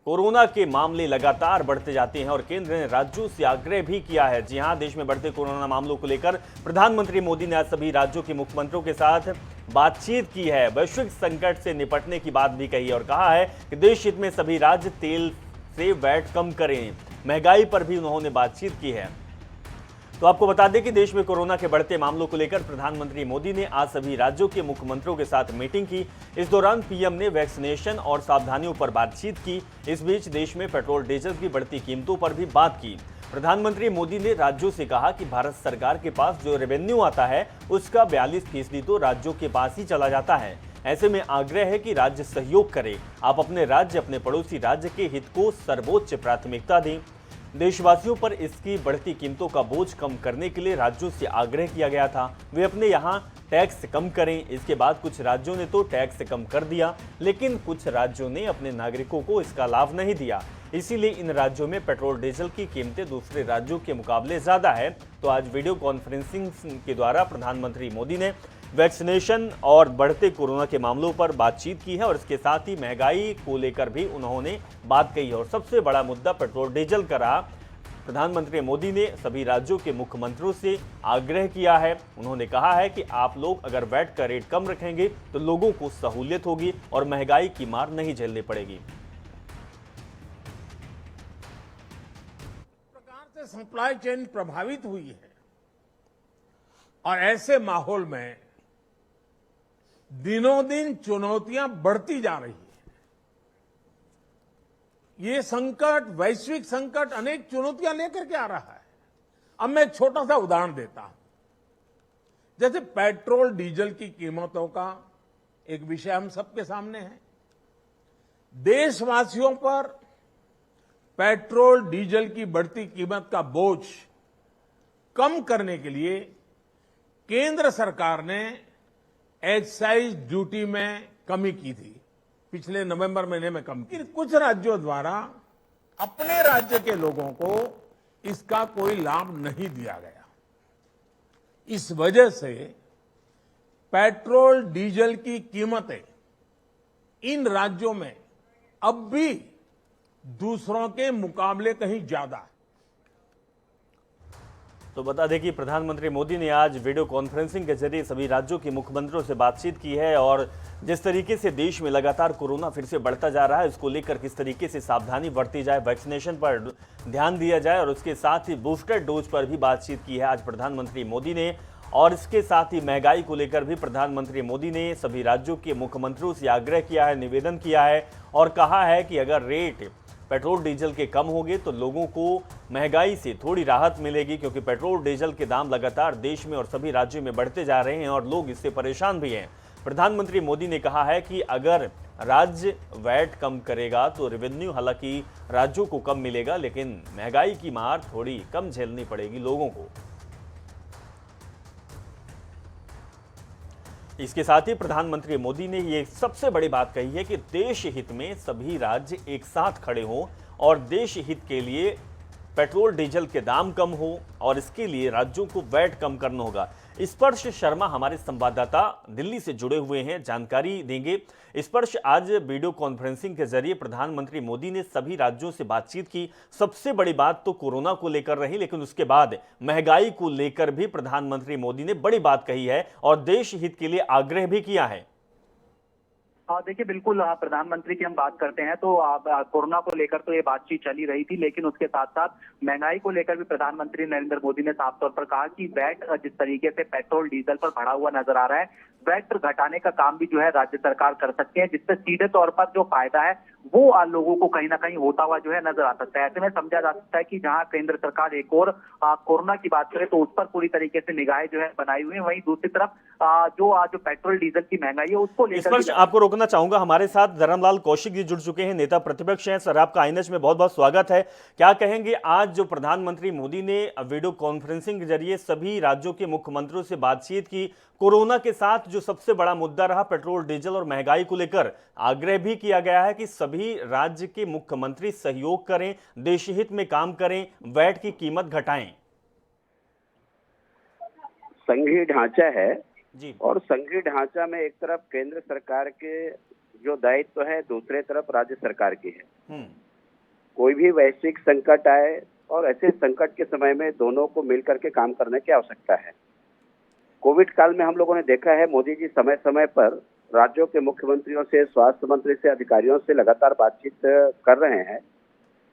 Corona के मामले लगातार बढ़ते जाते हैं और केंद्र ने राज्यों से आग्रह भी किया है। जी हां, देश में बढ़ते कोरोना मामलों को लेकर प्रधानमंत्री मोदी ने आज सभी राज्यों के मुख्यमंत्रियों के साथ बातचीत की है। वैश्विक संकट से निपटने की बात भी कही और कहा है कि देश हित में सभी राज्य तेल से वैट कम करें। महंगाई पर भी उन्होंने बातचीत की है। तो आपको बता दें कि देश में कोरोना के बढ़ते मामलों को लेकर प्रधानमंत्री मोदी ने आज सभी राज्यों के मुख्यमंत्रियों के साथ मीटिंग की। इस दौरान पीएम ने वैक्सीनेशन और सावधानियों पर बातचीत की। इस बीच देश में पेट्रोल डीजल की बढ़ती कीमतों पर भी बात की। प्रधानमंत्री मोदी ने राज्यों से कहा कि भारत सरकार के पास जो रेवेन्यू आता है उसका 42% तो राज्यों के पास ही चला जाता है। ऐसे में आग्रह है कि राज्य सहयोग करें। आप अपने राज्य, अपने पड़ोसी राज्य के हित को सर्वोच्च प्राथमिकता दें। देशवासियों पर इसकी बढ़ती कीमतों का बोझ कम करने के लिए राज्यों से आग्रह किया गया था, वे अपने यहाँ टैक्स कम करें। इसके बाद कुछ राज्यों ने तो टैक्स कम कर दिया, लेकिन कुछ राज्यों ने अपने नागरिकों को इसका लाभ नहीं दिया। इसीलिए इन राज्यों में पेट्रोल डीजल की कीमतें दूसरे राज्यों के मुकाबले ज्यादा है। तो आज वीडियो कॉन्फ्रेंसिंग के द्वारा प्रधानमंत्री मोदी ने वैक्सीनेशन और बढ़ते कोरोना के मामलों पर बातचीत की है और इसके साथ ही महंगाई को लेकर भी उन्होंने बात कही है और सबसे बड़ा मुद्दा पेट्रोल डीजल का रहा। प्रधानमंत्री मोदी ने सभी राज्यों के मुख्यमंत्रियों से आग्रह किया है। उन्होंने कहा है कि आप लोग अगर वैट का रेट कम रखेंगे तो लोगों को सहूलियत होगी और महंगाई की मार नहीं झेलनी पड़ेगी। प्रकार से सप्लाई चेन प्रभावित हुई है और ऐसे माहौल में दिनों दिन चुनौतियां बढ़ती जा रही है। ये संकट, वैश्विक संकट, अनेक चुनौतियां लेकर के आ रहा है। अब मैं एक छोटा सा उदाहरण देता हूं। जैसे पेट्रोल डीजल की कीमतों का एक विषय हम सबके सामने है। देशवासियों पर पेट्रोल डीजल की बढ़ती कीमत का बोझ कम करने के लिए केंद्र सरकार ने एक्साइज ड्यूटी में कमी की थी। पिछले नवंबर महीने में कम की। कुछ राज्यों द्वारा अपने राज्य के लोगों को इसका कोई लाभ नहीं दिया गया। इस वजह से पेट्रोल डीजल की कीमतें इन राज्यों में अब भी दूसरों के मुकाबले कहीं ज्यादा है। तो बता दें कि प्रधानमंत्री मोदी ने आज वीडियो कॉन्फ्रेंसिंग के जरिए सभी राज्यों के मुख्यमंत्रियों से बातचीत की है और जिस तरीके से देश में लगातार कोरोना फिर से बढ़ता जा रहा है, इसको लेकर किस तरीके से सावधानी बरती जाए, वैक्सीनेशन पर ध्यान दिया जाए और उसके साथ ही बूस्टर डोज पर भी बातचीत की है आज प्रधानमंत्री मोदी ने। और इसके साथ ही महंगाई को लेकर भी प्रधानमंत्री मोदी ने सभी राज्यों के मुख्यमंत्रियों से आग्रह किया है, निवेदन किया है और कहा है कि अगर रेट पेट्रोल डीजल के कम होंगे तो लोगों को महंगाई से थोड़ी राहत मिलेगी, क्योंकि पेट्रोल डीजल के दाम लगातार देश में और सभी राज्यों में बढ़ते जा रहे हैं और लोग इससे परेशान भी हैं। प्रधानमंत्री मोदी ने कहा है कि अगर राज्य वैट कम करेगा तो रेवेन्यू हालांकि राज्यों को कम मिलेगा, लेकिन महंगाई की मार थोड़ी कम झेलनी पड़ेगी लोगों को। इसके साथ ही प्रधानमंत्री मोदी ने ये सबसे बड़ी बात कही है कि देश हित में सभी राज्य एक साथ खड़े हों और देश हित के लिए पेट्रोल डीजल के दाम कम हो और इसके लिए राज्यों को वैट कम करना होगा। स्पर्श शर्मा हमारे संवाददाता दिल्ली से जुड़े हुए हैं, जानकारी देंगे। स्पर्श, आज वीडियो कॉन्फ्रेंसिंग के जरिए प्रधानमंत्री मोदी ने सभी राज्यों से बातचीत की। सबसे बड़ी बात तो कोरोना को लेकर रही, लेकिन उसके बाद महंगाई को लेकर भी प्रधानमंत्री मोदी ने बड़ी बात कही है और देश हित के लिए आग्रह भी किया है। देखिए, बिल्कुल प्रधानमंत्री की हम बात करते हैं तो कोरोना को लेकर तो ये बातचीत चली रही थी, लेकिन उसके साथ साथ महंगाई को लेकर भी प्रधानमंत्री नरेंद्र मोदी ने साफ तौर पर कहा कि वैट जिस तरीके से पेट्रोल डीजल पर बढ़ा हुआ नजर आ रहा है, वैट घटाने का काम भी जो है राज्य सरकार कर सकती है, जिससे सीधे तौर पर जो फायदा है वो लोगों को कहीं ना कहीं होता हुआ जो है नजर आ सकता है। ऐसे में समझा जा सकता है कि जहां केंद्र सरकार एक और कोरोना की बात करे तो उस पर पूरी तरीके से निगाहें जो है बनाई हुई है, वहीं दूसरी तरफ जो पेट्रोल डीजल की महंगाई है उसको लेकर आपको रोकना चाहूंगा, हमारे साथ धर्मलाल कौशिक जी जुड़ चुके हैं, नेता प्रतिपक्ष हैं। सर, आपका आईएनएच में बहुत बहुत स्वागत है। क्या कहेंगे, आज जो प्रधानमंत्री मोदी ने वीडियो कॉन्फ्रेंसिंग के जरिए सभी राज्यों के मुख्यमंत्रियों से बातचीत की, कोरोना के साथ जो सबसे बड़ा मुद्दा रहा पेट्रोल डीजल और महंगाई को लेकर आग्रह भी किया गया है कि सभी राज्य के मुख्यमंत्री सहयोग करें, देश हित में काम करें, वैट की कीमत घटाएं। संघीय ढांचा है जी, और संघीय ढांचा में एक तरफ केंद्र सरकार के जो दायित्व है, दूसरे तरफ राज्य सरकार की है। कोई भी वैश्विक संकट आए और ऐसे संकट के समय में दोनों को मिलकर के काम करने की आवश्यकता है। कोविड काल में हम लोगों ने देखा है मोदी जी समय समय पर राज्यों के मुख्यमंत्रियों से, स्वास्थ्य मंत्री से, अधिकारियों से लगातार बातचीत कर रहे हैं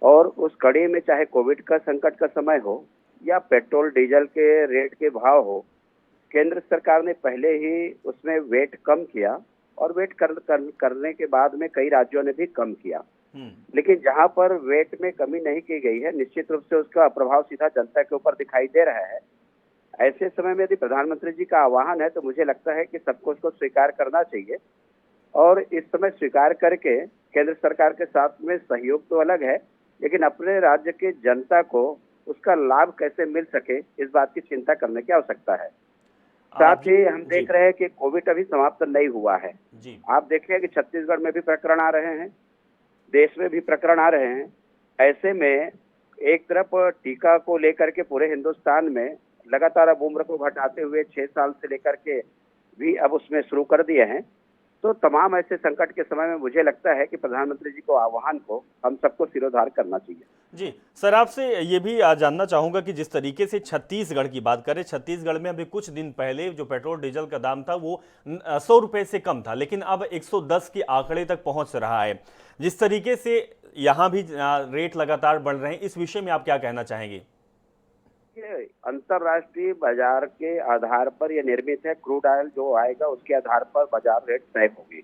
और उस कड़ी में चाहे कोविड का संकट का समय हो या पेट्रोल डीजल के रेट के भाव हो, केंद्र सरकार ने पहले ही उसमें वेट कम किया और वेट करने के बाद में कई राज्यों ने भी कम किया। लेकिन जहां पर वेट में कमी नहीं की गई है, निश्चित रूप से उसका प्रभाव सीधा जनता के ऊपर दिखाई दे रहा है। ऐसे समय में यदि प्रधानमंत्री जी का आह्वान है तो मुझे लगता है कि सबको उसको स्वीकार करना चाहिए और इस समय स्वीकार करके केंद्र सरकार के साथ में सहयोग तो अलग है, लेकिन अपने राज्य के जनता को उसका लाभ कैसे मिल सके इस बात की चिंता करने की आवश्यकता है। साथ ही हम देख रहे हैं कि कोविड अभी समाप्त नहीं हुआ है। आप देखिए कि छत्तीसगढ़ में भी प्रकरण आ रहे हैं, देश में भी प्रकरण आ रहे हैं। ऐसे में एक तरफ टीका को लेकर के पूरे हिंदुस्तान में लगातार अब उम्र को घटाते हुए 6 साल से लेकर के भी अब उसमें शुरू कर दिए हैं। तो तमाम ऐसे संकट के समय में मुझे लगता है कि प्रधानमंत्री जी को आह्वान को हम सबको सिरोधार करना चाहिए। जी सर, आपसे ये भी जानना चाहूंगा कि जिस तरीके से छत्तीसगढ़ की बात करें, छत्तीसगढ़ में अभी कुछ दिन पहले जो पेट्रोल डीजल का दाम था वो 100 रुपए से कम था, लेकिन अब 110 के आंकड़े तक पहुंच रहा है। जिस तरीके से यहाँ भी रेट लगातार बढ़ रहे हैं, इस विषय में आप क्या कहना चाहेंगे? अंतरराष्ट्रीय बाजार के आधार पर यह निर्मित है। क्रूड ऑयल जो आएगा उसके आधार पर बाजार रेट तय होगी।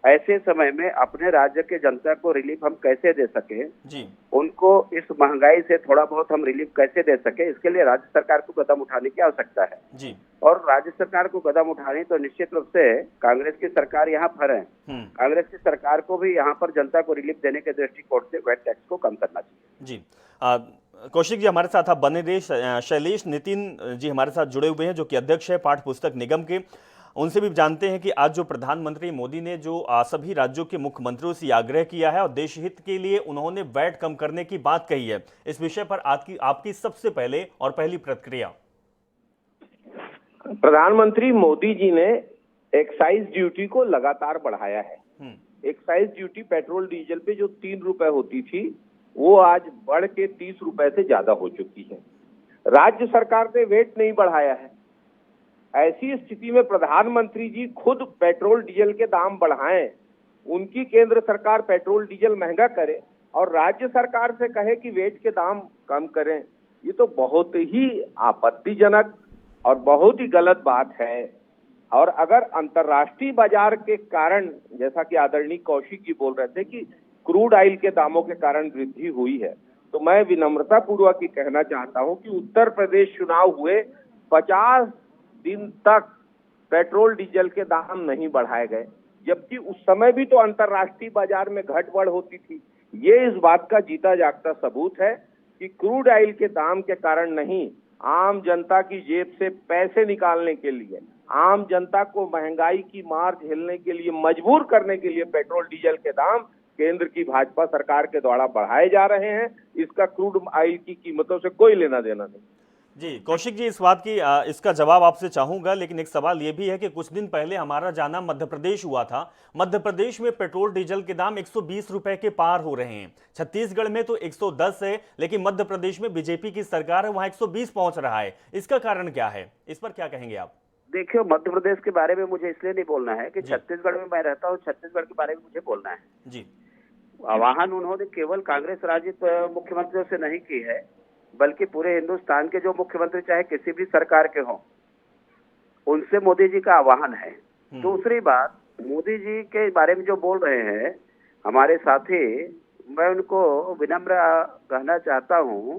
ऐसे समय में अपने राज्य के जनता को रिलीफ हम कैसे दे सके जी, उनको इस महंगाई से थोड़ा बहुत हम रिलीफ कैसे दे सके, इसके लिए राज्य सरकार को कदम उठाने की आवश्यकता है जी। और राज्य सरकार को कदम उठाने तो निश्चित रूप से कांग्रेस की सरकार यहाँ पर है। कांग्रेस की सरकार को भी यहाँ पर जनता को रिलीफ देने के दृष्टिकोण से वेट टैक्स को कम करना चाहिए जी। कौशिक जी हमारे साथ आप बने रहे। शैलेश नितिन जी हमारे साथ जुड़े हुए हैं, जो कि अध्यक्ष है पाठ्य पुस्तक निगम के। उनसे भी जानते हैं कि आज जो प्रधानमंत्री मोदी ने जो सभी राज्यों के मुख्यमंत्रियों से आग्रह किया है और देश हित के लिए उन्होंने वैट कम करने की बात कही है, इस विषय पर आपकी सबसे पहले और पहली प्रतिक्रिया। प्रधानमंत्री मोदी जी ने एक्साइज ड्यूटी को लगातार बढ़ाया है। एक्साइज ड्यूटी पेट्रोल डीजल पे जो 3 रुपए होती थी वो आज बढ़ के 30 रुपए से ज्यादा हो चुकी है। राज्य सरकार ने वेट नहीं बढ़ाया है। ऐसी स्थिति में प्रधानमंत्री जी खुद पेट्रोल डीजल के दाम बढ़ाएं, उनकी केंद्र सरकार पेट्रोल डीजल महंगा करे और राज्य सरकार से कहे कि वेट के दाम कम करें, ये तो बहुत ही आपत्तिजनक और बहुत ही गलत बात है। और अगर अंतर्राष्ट्रीय बाजार के कारण, जैसा कि आदरणीय कौशिक जी बोल रहे थे कि क्रूड ऑयल के दामों के कारण वृद्धि हुई है, तो मैं विनम्रता पूर्वक ये कहना चाहता हूं कि उत्तर प्रदेश चुनाव हुए 50 दिन तक पेट्रोल डीजल के दाम नहीं बढ़ाए गए, जबकि उस समय भी तो अंतर्राष्ट्रीय बाजार में घट बढ़ होती थी। ये इस बात का जीता जागता सबूत है कि क्रूड ऑयल के दाम के कारण नहीं, आम जनता की जेब से पैसे निकालने के लिए, आम जनता को महंगाई की मार झेलने के लिए मजबूर करने के लिए पेट्रोल डीजल के दाम केंद्र की भाजपा सरकार के द्वारा बढ़ाए जा रहे हैं। इसका क्रूड ऑयल की कीमतों से कोई लेना देना नहीं। जी कौशिक जी, इस बात की इसका जवाब आपसे चाहूंगा, लेकिन एक सवाल यह भी है कि कुछ दिन पहले हमारा जाना मध्य प्रदेश हुआ था। मध्य प्रदेश में पेट्रोल डीजल के दाम 120 रुपए के पार हो रहे हैं। छत्तीसगढ़ में तो 110 है, लेकिन मध्य प्रदेश में बीजेपी की सरकार है, वहां 120 पहुंच रहा है। इसका कारण क्या है, इस पर क्या कहेंगे आप? देखिए, मध्य प्रदेश के बारे में मुझे इसलिए नहीं बोलना है कि छत्तीसगढ़ में मैं रहता हूँ, छत्तीसगढ़ के बारे में मुझे बोलना है जी। आह्वान उन्होंने केवल कांग्रेस राजित मुख्यमंत्रियों से नहीं की है, बल्कि पूरे हिंदुस्तान के जो मुख्यमंत्री चाहे किसी भी सरकार के हों, उनसे मोदी जी का आह्वान है। दूसरी बात, मोदी जी के बारे में जो बोल रहे हैं हमारे साथी, मैं उनको विनम्र कहना चाहता हूं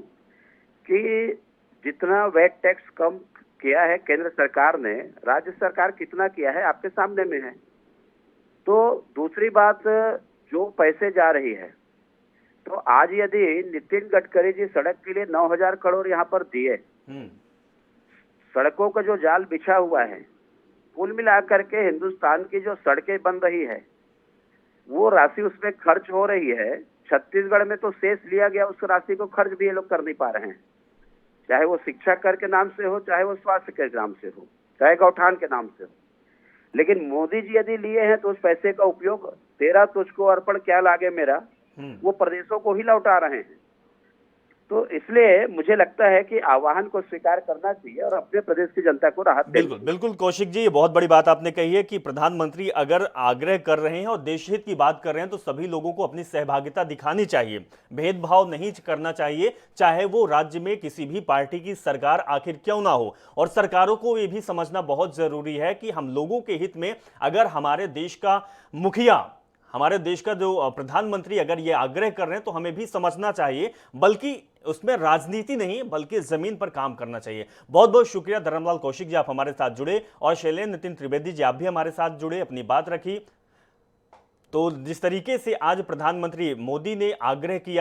कि जितना वेट टैक्स कम किया है केंद्र सरकार ने, राज्य सरकार कितना किया है आपके सामने में है। तो दूसरी बात, जो पैसे जा रही है, तो आज यदि नितिन गडकरी जी सड़क के लिए 9,000 करोड़ यहाँ पर दिए, सड़कों का जो जाल बिछा हुआ है, कुल मिलाकर के हिंदुस्तान की जो सड़कें बन रही है वो राशि उसमें खर्च हो रही है। छत्तीसगढ़ में तो शेष लिया गया, उस राशि को खर्च भी ये लोग कर नहीं पा रहे हैं, चाहे वो शिक्षा कर के नाम से हो, चाहे वो स्वास्थ्य के नाम से हो, चाहे गौठान के नाम से हो। लेकिन मोदी जी यदि लिए हैं तो उस पैसे का उपयोग, तेरा तुझको अर्पण क्या लागे मेरा, वो प्रदेशों को ही लौटा रहे हैं। तो इसलिए मुझे लगता है कि आह्वान को स्वीकार करना चाहिए और अपने प्रदेश की जनता को राहत देनी बिल्कुल बिल्कुल कौशिक जी, ये बहुत बड़ी बात आपने कही है कि प्रधानमंत्री अगर आग्रह कर रहे हैं और देश हित की बात कर रहे हैं तो सभी लोगों को अपनी सहभागिता दिखानी चाहिए, भेदभाव नहीं करना चाहिए, चाहे वो राज्य में किसी भी पार्टी की सरकार आखिर क्यों ना हो। और सरकारों को ये भी समझना बहुत जरूरी है कि हम लोगों के हित में अगर हमारे देश का मुखिया, हमारे देश का जो प्रधानमंत्री अगर ये आग्रह कर रहे हैं तो हमें भी समझना चाहिए, बल्कि उसमें राजनीति नहीं बल्कि जमीन पर काम करना चाहिए। बहुत बहुत शुक्रिया धर्मलाल कौशिक जी, आप हमारे साथ जुड़े, और शैलेंद्र नितिन त्रिवेदी जी, आप भी हमारे साथ जुड़े, अपनी बात रखी। तो जिस तरीके से आज प्रधानमंत्री मोदी ने आग्रह किया